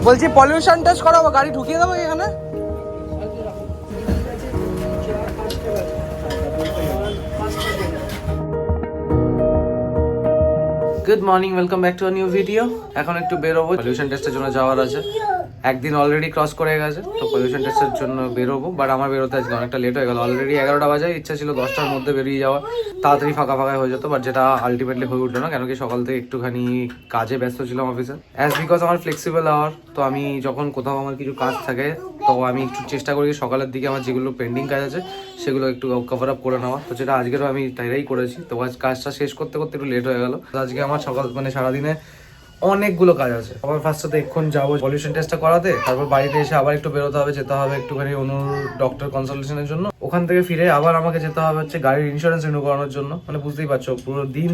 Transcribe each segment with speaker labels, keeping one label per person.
Speaker 1: বলছি pollution test করাবো, গাড়ি ঢুকিয়ে দেবো এখানে। Good morning, welcome back to a new video. এখন একটু বেরোবো, পলিউশন টেস্টের জন্য যাওয়ার আছে। একদিন অলরেডি ক্রস করে গেছে, তো পলিউশন টেস্টের জন্য বেরোবো। বাট আমার বেরোতে আজকে অনেকটা লেট হয়ে গেল। অলরেডি 11টা বাজে, ইচ্ছা ছিল 10টার মধ্যে বেরিয়ে যাওয়া, তাড়াতাড়ি ফাঁকা ফাঁকা হয়ে যেত। বাট যেটা আলটিমেটলি হয়ে উঠলো না, কেন কি সকাল থেকে একটুখানি কাজে ব্যস্ত ছিলাম অফিসে। অ্যাজ বিকজ আমার ফ্লেক্সিবল আওয়ার, তো আমি যখন কোথাও আমার কিছু কাজ থাকে তো আমি একটু চেষ্টা করি সকালের দিকে আমার যেগুলো পেন্ডিং কাজ আছে সেগুলো একটু কভার আপ করে নেওয়া। তো যেটা আজকেরও আমি তাইরাই করেছি। তো আজ কাজটা শেষ করতে করতে একটু লেট হয়ে গেল। আজকে আমার সকাল সারাদিনে অনেকগুলো কাজ আছে। আমার ফার্স্টে এক্ষুন যাবো পলিউশন টেস্টটা করাতে, তারপর বাড়িতে এসে আবার একটু বেরোতে হবে, যেতে হবে একটুখানি অনুর ডক্টর কনসালটেশনের জন্য। ওখান থেকে ফিরে আবার আমাকে যেতে হবে হচ্ছে গাড়ির ইন্স্যুরেন্স রিনিউ করানোর জন্য। বুঝতেই পারছো, পুরো দিন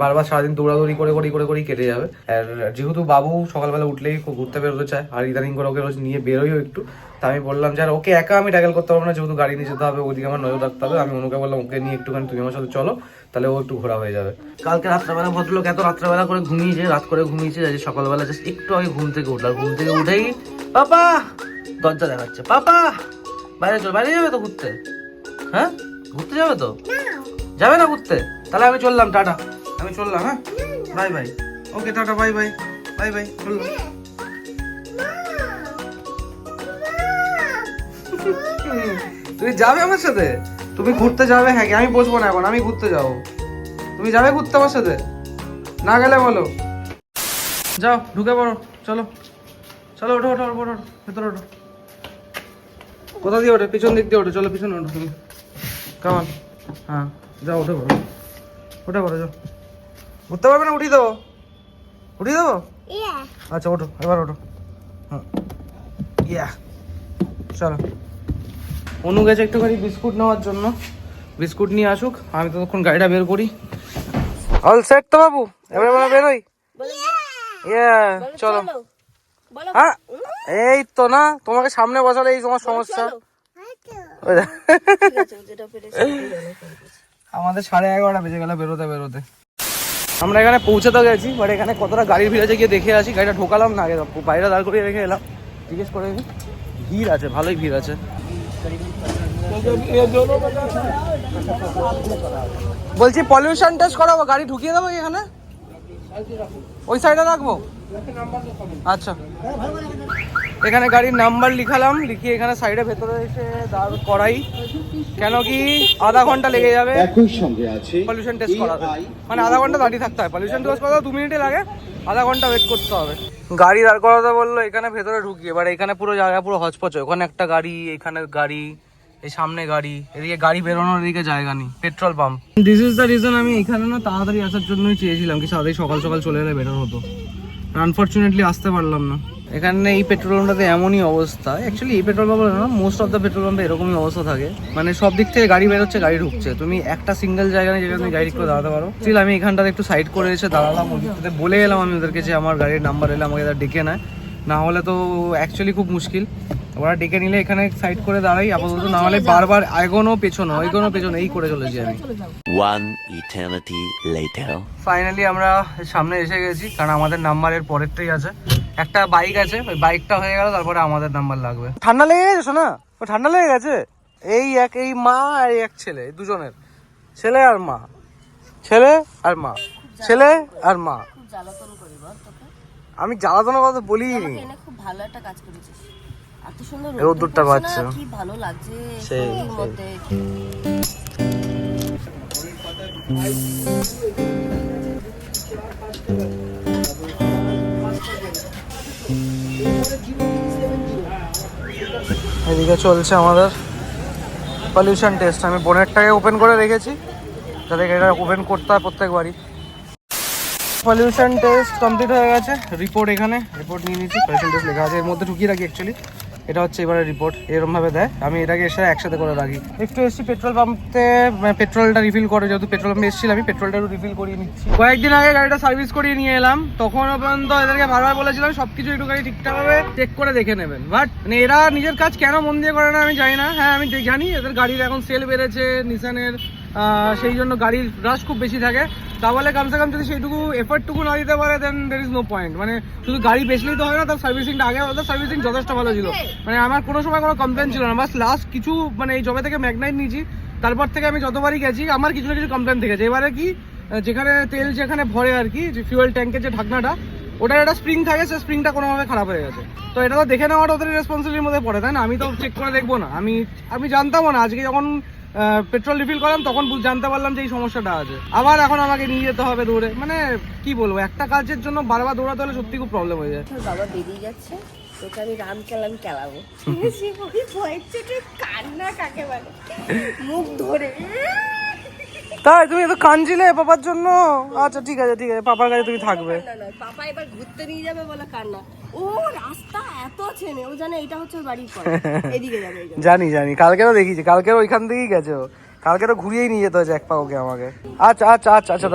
Speaker 1: বারবার সারাদিন দৌড়াদৌড়ি করেই কেটে যাবে। আর যেহেতু বাবু সকালবেলা উঠলেই খুব ঘুরতে বেরোতে চায়, আর ইদানিং করে ওকে রোজ নিয়ে বেরোইও একটু। তা আমি বললাম যে আর ওকে একা আমি ট্যাকেল করতে পারবো না, যেহেতু গাড়ি নিয়ে যেতে হবে, ওইদিকে আমার নজর রাখতে হবে। আমি অনুকে বললাম ওকে নিয়ে একটুখানি তুমি আমার সাথে চলো, তাহলে ও একটু ঘোরা হয়ে যাবে। কালকে রাত্রেবেলা ভদ্রলোক এত রাত্রেবেলা করে ঘুমিয়েছে, রাত করে ঘুমিয়েছে, সকালবেলা জাস্ট একটু আগে ঘুম থেকে উঠলাম। ঘুম থেকে উঠেই পাপা দরজা দেখাচ্ছে, পাপা বাইরে চল, বাইরে যাবে তো ঘুরতে? হ্যাঁ ঘুরতে যাবে তো? যাবে না ঘুরতে? তাহলে আমি চললাম, টাটা, আমি চললাম। হ্যাঁ বাই বাই, ওকে tata, bye bye, bye bye, চললাম। তুমি যাবে আমার সাথে? তুমি ঘুরতে যাবে? হ্যাঁ, আমি বসবো না এখন, আমি ঘুরতে যাবো। তুমি যাবে ঘুরতে আমার সাথে? না গেলে বলো। যাও ঢুকে পড়ো, চলো চলো, ওঠো ওঠো ওঠো, ভেতরে ওঠো। কোথা দিয়ে ওঠে? পিছন দিক দিয়ে ওঠো, চলো পিছনে ওঠো তুমি। কেমন? হ্যাঁ যাও, ওঠে পড়ো, ওঠে পড়ো, যাও। উঠতে পারবে না? উঠিয়ে দেবো, উঠিয়ে দেবো? আচ্ছা ওঠো, এবার ওঠো। হ্যাঁ ইয়া, চলো। অনু গেছে একটুখানি বিস্কুট নেওয়ার জন্য, বিস্কুট নিয়ে আসুক, আমি ততক্ষণ গাড়িটা বের করি। অল সেট তো বাবু, এবারে বেরোই। ইয়া চলো। হ্যাঁ এই তো, না তোমাকে সামনে বসালে এই তোমার সমস্যা। আমাদের 11:30 বেজে গেল বেরোতে বেরোতে। আমরা এখানে পৌঁছাতে গেছি, বাট এখানে কতটা গাড়ির ভিড় আছে গিয়ে দেখে আসি। গাড়িটা ঢোকালাম না, আগে বাইরে দাঁড় করিয়ে রেখে এলাম, জিজ্ঞেস করে ভিড় আছে, ভালোই ভিড় আছে। বলছি পলিউশন টেস্ট করাবো, গাড়ি ঢুকিয়ে দেবো এখানে? ওই সাইডে রাখবো? আচ্ছা, এখানে গাড়ির নাম্বার লিখালাম, লিখিয়ে এখানে সাইডে ভেতরে এসে দাঁড় করাই। কেন কি আধা ঘন্টা লেগে যাবে পলিউশন টেস্ট করাতে। আধা ঘন্টা দাঁড়িয়ে থাকতে হয়। পলিউশন টেস্ট করাতে 2 মিনিটে লাগে, আধা ঘন্টা ওয়েট করতে হবে। গাড়ি দাঁড় করাতে বললো এখানে ভেতরে ঢুকিয়ে, এবার এখানে পুরো জায়গা পুরো হচপচ। ওখানে একটা গাড়ি, এখানে গাড়ি, এই সামনে গাড়ি, এদিকে গাড়ি বেরোনোর এদিকে জায়গা নেই, petrol pump. This is the reason আমি এখানে না তাড়াতাড়ি আসার জন্যই চেয়েছিলাম, কি সাথে সকাল সকাল চলে এলে বেটার হতো। আনফর্চুনেটলি আসতে পারলাম না। এখানে এই পেট্রোল পাম্পটাতে এমনই অবস্থা। অ্যাকচুয়ালি এই পেট্রোল পাম্পে না, মোস্ট অফ দ্য পেট্রোল পাম্পে এরকমই অবস্থা থাকে। সব দিক থেকে গাড়ি বেরোচ্ছে, গাড়ি ঢুকছে, তুমি একটা সিঙ্গেল জায়গা নেই যেখানে তুমি গাড়ি করে দাঁড়াতে পারো। স্টিল আমি এখানটাতে একটু সাইড করে এসে দাঁড়ালাম, ওদিকটাতে বলে এলাম আমি ওদেরকে যে আমার গাড়ির নাম্বার এলে আমাকে তারা ডেকে নেয়, না হলে তো অ্যাকচুয়ালি খুব মুশকিল। ওরা ডেকে নিলে এখানে সাইড করে দাঁড়াই আপাতত, না হলে বারবার এগোনো পেছনো এই করে চলেছি আমি। ফাইনালি আমরা সামনে এসে গেছি, কারণ আমাদের নাম্বারের পরেরটাই আছে। একটা বাইক আছে, ওই বাইকটা হয়ে গেল, তারপরে আমাদের নাম্বার লাগবে। ঠান্ডা লেগে গেছে শোনা? ও ঠান্ডা লেগে গেছে। এই মা আর এক ছেলে, দুজনের, ছেলে আর মা, ছেলে আর মা, ছেলে আর মা। আমি জ্বালাতনের কথা বলিনি।
Speaker 2: খুব ভালো একটা কাজ করেছিস, এত সুন্দর
Speaker 1: রোদ্দুরটা পাচ্ছে,
Speaker 2: কি ভালো লাগছে
Speaker 1: সেই
Speaker 2: মধ্যে।
Speaker 1: এদিকে চলছে আমাদের পলিউশন টেস্ট। আমি বোনেরটাকে ওপেন করে রেখেছি, যাতে এটা ওপেন করতে হয় প্রত্যেকবারই। পলিউশন টেস্ট কমপ্লিট হয়ে গেছে, রিপোর্ট এখানে, রিপোর্ট নিয়ে নিচ্ছি। পলিউশন টেস্ট লেখা আছে, এর মধ্যে ঢুকিয়ে রাখি অ্যাকচুয়ালি। এটা হচ্ছে এবারে রিপোর্ট, এরকমভাবে দেয়। আমি এটাকে এসে একসাথে করে রাখি। একটু এসছি পেট্রোল পাম্পতে, পেট্রোলটা রিফিল করে, যেহেতু পেট্রোল পাম্পে এসেছিলাম আমি, পেট্রোলটা রিফিল করিয়ে নিচ্ছি। কয়েকদিন আগে গাড়িটা সার্ভিস করিয়ে নিয়ে এলাম, তখনও পর্যন্ত এদেরকে বারবার বলেছিলাম সবকিছু একটুখানি ঠিকঠাকভাবে চেক করে দেখে নেবেন। বাট এরা নিজের কাজ কেন মন দিয়ে করে না আমি জানি না। হ্যাঁ আমি জানি এদের গাড়ির এখন সেল বেড়েছে, নিসানের
Speaker 3: সেই জন্য গাড়ির রাশ খুব বেশি থাকে। তাহলে কমসে কম যদি সেইটুকু এফর্টটুকু না দিতে পারে দেন দের ইজ নো পয়েন্ট। মানে শুধু গাড়ি বেচলেই তো হয় না, তার সার্ভিসিংটা আগে তার সার্ভিসিং যথেষ্ট ভালো ছিল। মানে আমার কোনো সময় কোনো কমপ্লেন ছিল না। বাস লাস্ট কিছু মানে এই জবে থেকে ম্যাগনাইট নিয়েছি তারপর থেকে আমি যতবারই গেছি আমার কিছু না কিছু কমপ্লেন থেকেছে। এবারে কি যেখানে তেল যেখানে ভরে আর কি, যে ফিউয়েল ট্যাঙ্কের যে ঢাকনাটা ওটার একটা স্প্রিং থাকে, সেই স্প্রিংটা কোনোভাবে খারাপ হয়ে গেছে। তো এটা তো দেখে নেওয়াটা ওদের রেসপন্সিবিলিটির মধ্যে পড়ে, তাই না? আমি তো চেক করে দেখবো না? আমি জানতামও না। আজকে যখন পেট্রোল রিফিল করলাম তখন জানতে পারলাম যে এই সমস্যাটা আছে। আবার এখন আমাকে নিয়ে যেতে হবে দৌড়ে। মানে কি বলবো, একটা কাজের জন্য বারবার দৌড়াতে হলে সত্যি খুব প্রবলেম হয়ে যায়।
Speaker 2: তোর বাবা বেরিয়ে যাচ্ছে, তোকে আমি রাম খেলাবো। ওই ভয়ের চোটে কান্না কাকে বলে, মুখ ধরে।
Speaker 3: তাই তুমি তো কাঁদছিলে পাপার জন্য? আচ্ছা ঠিক আছে ঠিক আছে, পাপার কাছে তুমি থাকবে।
Speaker 2: না না, পাপা এবার ঘুরতে নিয়ে যাবে বলে কান্না। ও রাস্তা এত চেনে, ও জানে এটা হচ্ছে ওর বাড়ির পর, এদিকে যাবে।
Speaker 3: জানি জানি, কালকেরও দেখিছি, কালকেরও ওইখান থেকেই গেছে ও। কালকেরও ঘুরিয়েই নিয়ে যেতে হয়েছে এক পা ওকে আমাকে। আচ্ছা আচ্ছা আচ্ছা আচ্ছা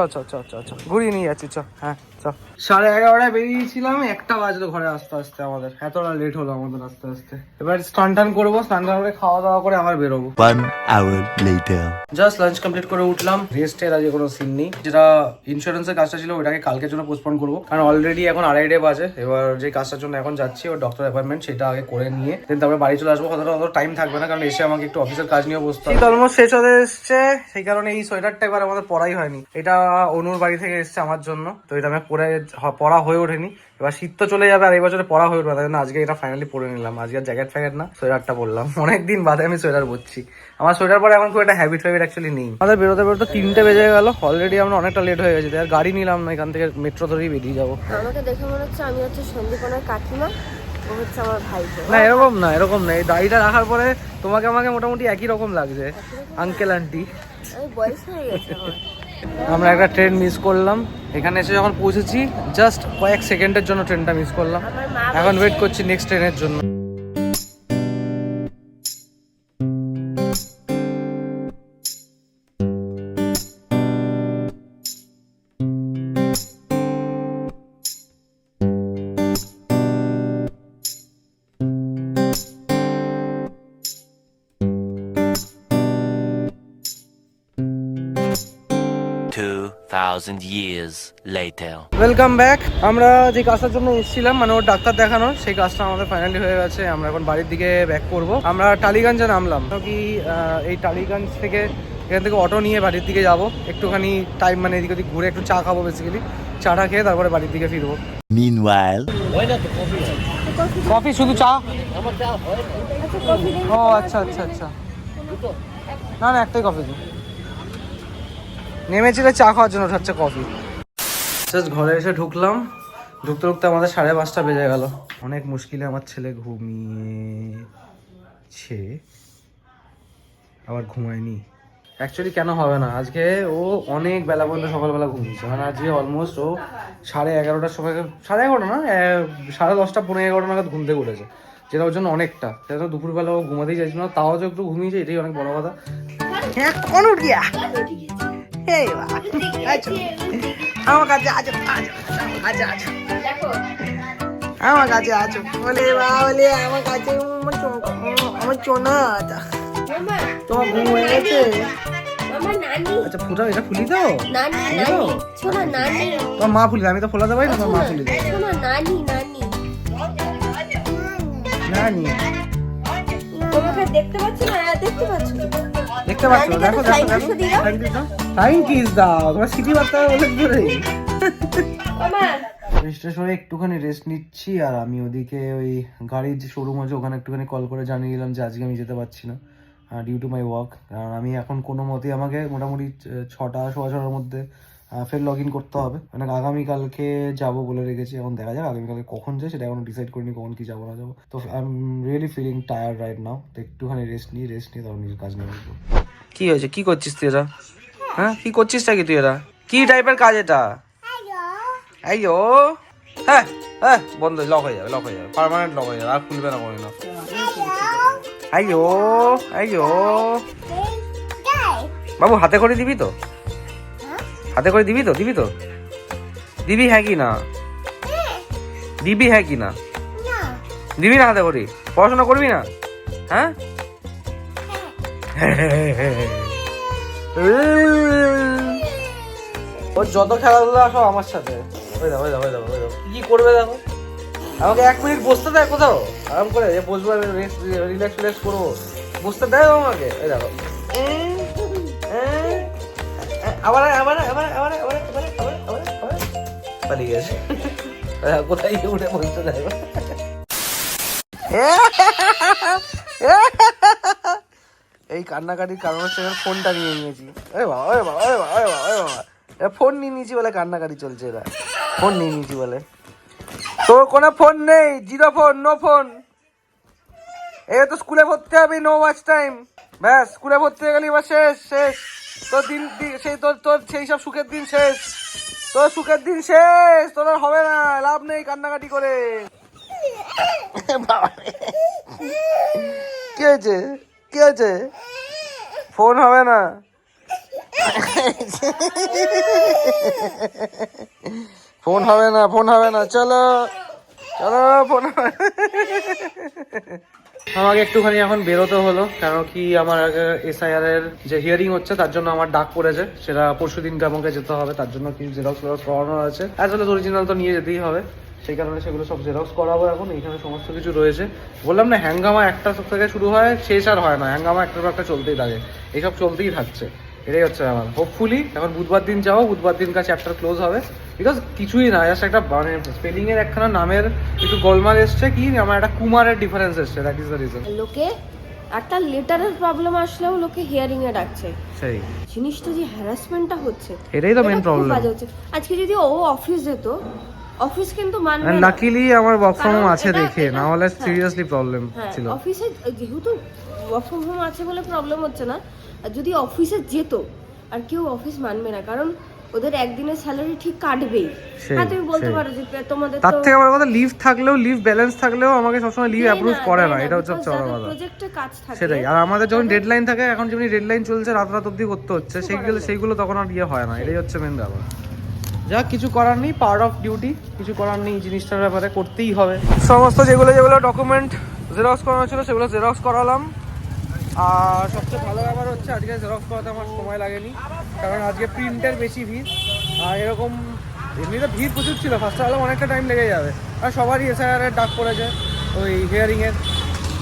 Speaker 3: আচ্ছা আচ্ছা চ ঘুরিয়ে নিয়ে যাচ্ছি চ। হ্যাঁ চ। 11:30টায় বেরিয়েছিলাম, 1টা বাজলো ঘরে আসতে আসতে আমাদের। এতটা লেট হলো আমাদের আসতে আসতে। এবার স্নান টান করবো, স্নান টান করে খাওয়া দাওয়া করে আবার বেরোবো।
Speaker 4: 1 hour later.
Speaker 1: Just lunch complete করে উঠলাম। রেস্টের আজকে কোনো সিন নেই। যেটা ইন্স্যুরেন্সের কাজটা ছিল ওটাকে কালকের জন্য পোস্টপোন করবো, কারণ অলরেডি এখন 2:30 বাজে। এবার যে কাজটার জন্য এখন যাচ্ছি ওর ডক্টর অ্যাপয়েন্টমেন্ট, সেটা আগে করে নিয়ে দেন তারপরে বাড়ি চলে আসবো। অত টাইম থাকবে না, কারণ এসে আমাকে একটু অফিসের কাজ নিয়ে বসতে হবে। অলমোস্ট শেষ হতে এসছে, সেই কারণে এই সোয়েটারটা এবার আমাদের পরাই হয়নি। এটা অনুর বাড়ি থেকে এসছে আমার জন্য, তো এটা আমি পরা হয়ে ওঠেনি। এবার শীত তো চলে যাবে আর এই বছরে পরা হয়ে উঠবে, তাই জন্য আজকে এটা ফাইনালি পরে নিলাম। আজকে জ্যাকেট ফ্যাকেট না, সোয়েটারটা পরলাম। অনেকদিন বাদে আমি সোয়েটার পরছি। আমার সোয়েটার পরে এখন খুব একটা হ্যাবিট অ্যাকচুয়ালি নেই। আমাদের বেরোতে বেরোতে 3টে বেজে গেল। অলরেডি আমরা অনেকটা লেট হয়ে গেছি, আর গাড়ি নিলাম না, এখান থেকে মেট্রো ধরেই বেরিয়ে যাবো।
Speaker 2: আমাকে দেখে মনে হচ্ছে আমি হচ্ছে সন্দীপনার কাকিমা, ও হচ্ছে আমার ভাই।
Speaker 3: না এরকম না, এই দাড়িটা রাখার পরে তোমাকে আমাকে মোটামুটি একই রকম লাগছে, আঙ্কেল আন্টি।
Speaker 2: আমি বয়স হয়ে গেছে আমার।
Speaker 3: আমরা একটা ট্রেন মিস করলাম। এখানে এসে যখন পৌঁছেছি জাস্ট কয়েক সেকেন্ডের জন্য ট্রেনটা মিস করলাম।
Speaker 2: আমার মা
Speaker 3: এখন ওয়েট করছি নেক্সট ট্রেনের জন্য।
Speaker 4: years later.
Speaker 3: Welcome back. আমরা যে কাজটার জন্য এসেছিলাম, মানে ওর ডাক্তার দেখানোর, সেই কাজটা আমাদের ফাইনালি হয়ে গেছে। আমরা এখন বাড়ির দিকে ব্যাক করব। আমরা টালিগঞ্জে নামলাম, তো কি এই টালিগঞ্জ থেকে এখান থেকে অটো নিয়ে বাড়ির দিকে যাব। একটুখানি টাইম মানে এদিক ওদিক ঘুরে একটু চা খাবো, বেসিক্যালি চাটা খেয়ে তারপরে বাড়ির দিকে ফিরবো।
Speaker 4: Meanwhile,
Speaker 3: কফি শুধু চা? ও আচ্ছা আচ্ছা আচ্ছা, না না একটাই কফি দিন। নেমেছিল চা খাওয়ার জন্য, হচ্ছে কফি। জাস্ট ঘরে এসে ঢুকলাম, ঢুকতে ঢুকতে আমাদের 5:30 বেজে গেল। অনেক মুশকিলে আমার ছেলে ঘুমিয়েছে, আবার ঘুমায়নি। অ্যাকচুয়ালি কেন হবে না, আজকে ও অনেক বেলা পর্যন্ত সকালবেলা ঘুমিয়েছে। মানে আজকে অলমোস্ট ও 11:30টার সময়, 11:30 না, 10:30 পৌনে 11 নাগাদ ঘুম থেকে উঠেছে, যেটা ওর জন্য অনেকটা। সেটা দুপুরবেলা ও ঘুমাতেই চাইছিল না, তাও যে একটু ঘুমিয়েছে, এটাই অনেক বড় কথা। এখন উঠ গিয়া আমার কাছে আছো, আমার কাছে আছো, বলে বলে আমার কাছে আমার চোনা। তোমার ঘুম হয়ে গেছে?
Speaker 2: আমার নানি,
Speaker 3: আচ্ছা ফুটাও, এটা ফুলি দাও।
Speaker 2: নানি নানি শোনা, নানি
Speaker 3: তোমার মা ফুলি, আমি তো ফোলাতে পারি না, তোমার মা ফুলি দাও।
Speaker 2: শোনা, নানি নানি
Speaker 3: নানি
Speaker 2: তোমাকে দেখতে পাচ্ছি না? দেখতে পাচ্ছি,
Speaker 3: দেখতে পাচ্ছ? দেখো দেখো দেখো, থ্যাংক ইউ দাও। তোমার সিটি বার্তা বলে ধরে
Speaker 2: আমার
Speaker 3: স্টেশনে একটুখানি রেস্ট নিচ্ছি, আর আমি ওদিকে ওই গাড়ির যে শোরুম আছে ওখানে একটুখানি কল করে জানিয়ে দিলাম যে আজকে আমি যেতে পারছি না ডিউ টু মাই ওয়ার্ক। কারণ আমি এখন কোনো মতেই আমাকে মোটামুটি 6:15 মধ্যে ফের লগ ইন করতে হবে। মানে আগামীকালকে যাবো বলে রেখেছি, এখন দেখা যাক আগামীকালকে কখন যাই, সেটা এখনো ডিসাইড করিনি কখন কি যাবো না যাবো। তো I am really feeling tired right now. তো একটুখানি রেস্ট নিয়ে তখন নিজের কাজ নিয়ে বলবো। কি হয়েছে, কি করছিস তুই এরা? হ্যাঁ কি করছিসটা কি তুই এরা? কি টাইপের কাজ এটা? আইয়ো হ্যাঁ হ্যাঁ, বন্ধ লক হয়ে যাবে, পার্মানেন্ট লক হয়ে যাবে, আর খুলবে না কোনো না। আইয়ো আইয়ো বাবু, হাতে করে দিবি তো? হাতে করে দিবি তো? দিবি হ্যাঁ কি না? দিবি হ্যাঁ কি না? দিবি না হাতে করে? পড়াশোনা করবি না? হ্যাঁ
Speaker 1: ওর যত খেলাধুলা সব আমার সাথে। ওই দাও, ওই দাও, ওই দাও, ওই দাও। কি করবে দেখো, আমাকে 1 মিনিট বসতে দেয় কোথাও, আরাম করে বসবো, রিল্যাক্স করবো, বসতে দেয় আমাকে। ওই দেখো, আবার আবার আবার আবার আবার আবার আবার আবার আবার পালিয়ে গেছে। কোথায় গিয়ে উঠে বসতে দেয়। এই কান্নাকাটির কারণ হচ্ছে ফোনটা নিয়ে নিয়েছি। আরে বাবা, আরে বাবা, আরে বাবা, আরে বাবা, আরে বাবা, ফোন নিয়ে নিয়েছি বলে কান্নাকাটি চলছে। এরা ফোন নিয়ে নিয়েছি বলে। তোর কোনো ফোন নেই, 0 ফোন, নো ফোন। এই তো স্কুলে ভর্তি হবে, নো ওয়াচ টাইম। ব্যাস, স্কুলে ভর্তি হয়ে গেলি এবার শেষ, শেষ তোর দিন, সেই তোর সেই সব সুখের দিন শেষ, তোর সুখের দিন শেষ, তোর আর হবে না, লাভ নেই কান্নাকাটি করে। কি হয়েছে, কি হয়েছে? ফোন হবে না, ফোন হবে না, ফোন হবে না, চলো চলো, ফোন হবে। আমাকে একটুখানি এখন বেরোতে হলো, কারণ কি আমার SIR এর যে হিয়ারিং হচ্ছে তার জন্য আমার ডাক পড়েছে, সেটা পরশুদিনকে আমাকে যেতে হবে। তার জন্য কি জেরক্স করানো আছে, আসলে অরিজিনাল তো নিয়ে যেতেই হবে, সেই কারণে সেগুলো সব জেরক্স করাবো। এখন এইখানে সমস্ত কিছু রয়েছে। বললাম না, হ্যাঙ্গামা একটা থেকে শুরু হয়, শেষ আর হয় না, হ্যাঙ্গামা একটার পর একটা চলতেই থাকে, এইসব চলতেই থাকছে। এটাই হচ্ছে আমার হোপফুলি। এখন বুধবার দিন যাবো, বুধবার দিন কাছে চ্যাপ্টার ক্লোজ হবে। বিকজ কিছুই না, জাস্ট একটা মানে স্পেলিং এর একখানা নামের একটু গোলমাল এসছে, কি আমার একটা কুমারের ডিফারেন্স এসছে, দ্যাট ইজ দ্য রিজন।
Speaker 2: লোকে একটা লেটারের প্রবলেম আসলেও লোকে হিয়ারিং এ ডাকছে,
Speaker 1: সেই
Speaker 2: জিনিসটা যে হ্যারাসমেন্টটা হচ্ছে,
Speaker 1: এটাই তো মেন
Speaker 2: এটা খুব
Speaker 1: প্রবলেম।
Speaker 2: বাজে হচ্ছে। আজকে যদি ও অফিস যেত, অফিস কিন্তু মানবে না।
Speaker 1: লাকিলি আমার ওয়ার্ক ফ্রম হোম
Speaker 2: কারণ
Speaker 1: আছে
Speaker 2: এটা-
Speaker 1: দেখে,
Speaker 2: এটা-
Speaker 1: না হলে
Speaker 2: হ্যাঁ।
Speaker 1: সিরিয়াসলি প্রবলেম
Speaker 2: হ্যাঁ,
Speaker 1: ছিল।
Speaker 2: অফিসে যেহেতু ওয়ার্ক ফ্রম হোম আছে বলে প্রবলেম হচ্ছে না, আর যদি অফিসে যেত আর কেউ অফিস মানবে না, কারণ ওদের একদিনের স্যালারি ঠিক কাটবেই।
Speaker 1: সেই,
Speaker 2: হ্যাঁ, তুমি বলতে
Speaker 1: সেই।
Speaker 2: পারো যে তোমাদের
Speaker 1: তার
Speaker 2: তো
Speaker 1: থেকে বড় কথা, লিভ থাকলেও, লিভ ব্যালেন্স থাকলেও আমাকে সবসময় লিভ অ্যাপ্রুভ করে না, এটা হচ্ছে সবচেয়ে বড় কথা।
Speaker 2: প্রজেক্টে কাজ থাকে
Speaker 1: সেটাই। আর আমাদের যখন ডেডলাইন থাকে, এখন যেমনি ডেডলাইন চলছে, রাত রাত অবধি করতে হচ্ছে, সেইগুলো তখন আর ইয়ে হয় না, এটাই হচ্ছে মেন ব্যাপার। যাক, কিছু করার নেই, পার্ট অফ ডিউটি, কিছু করার নেই, এই জিনিসটার ব্যাপারে করতেই হবে। সমস্ত যেগুলো ডকুমেন্ট জেরক্স করানো ছিল সেগুলো জেরক্স করালাম। আর সবচেয়ে ভালো ব্যাপার হচ্ছে আজকে জেরক্স করাতে আমার সময় লাগেনি, কারণ আজকে প্রিন্টের বেশি ভিড়। আর এরকম এমনিতে ভিড় প্রচুর ছিল, ফার্স্টে হলে অনেকটা টাইম লেগে যাবে। আর সবারই SIR এর ডাক পড়েছে ওই হিয়ারিংয়ের।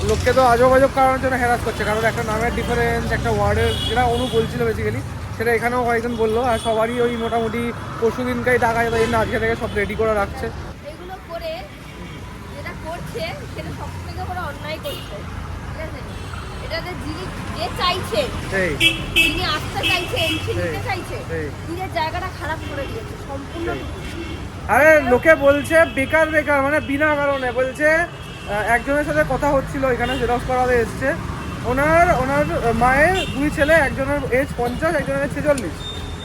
Speaker 1: লোককে তো আজব আজব কারণের জন্য হ্যারাস করছে, কারণ একটা নামের ডিফারেন্স, একটা ওয়ার্ডের, যেটা অনু বলছিল বেসিক্যালি, সেটা এখানেও কয়েকজন বললো। আর সবারই ওই মোটামুটি পরশু দিনকেই ডাকা যাবে, না আজকে থেকে সব রেডি করে রাখছে।
Speaker 2: এগুলো করে যেটা করছে সেটা সব থেকে বড় অন্যায় করছে, ঠিক আছে? এটাতে যিনি যে চাইছে,
Speaker 1: সেই
Speaker 2: যিনি আসতে চাইছে, এন্ট্রি নিতে চাইছে,
Speaker 1: সেই।
Speaker 2: নিজের জায়গাটা খারাপ করে দিয়েছে সম্পূর্ণ।
Speaker 1: আরে লোকে বলছে বেকার বেকার, মানে বিনা কারণে বলছে। একজনের সাথে কথা হচ্ছিল, এখানে জেরক্স করাতে এসছে, ওনার মায়ের 2 ছেলে, একজনের এজ 50, একজনের এজ 46,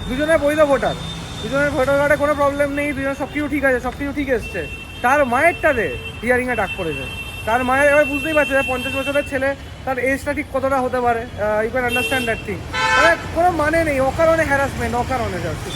Speaker 1: দুজনের বৈধ ভোটার, দুজনের ভোটার কার্ডে কোনো প্রবলেম নেই, দুজনের সব কিছু ঠিক আছে, সব কিছু ঠিক এসছে। তার মায়েরটাতে হিয়ারিংয়ে ডাক পড়েছে। তার মায়ের, এবার বুঝতেই পারছে 50 বছরের ছেলে, তার এজটা ঠিক কতটা হতে পারে, you can understand that thing. মানে কোনো মানে নেই, অকারণে হ্যারাসমেন্ট, অকারণে যাচ্ছে।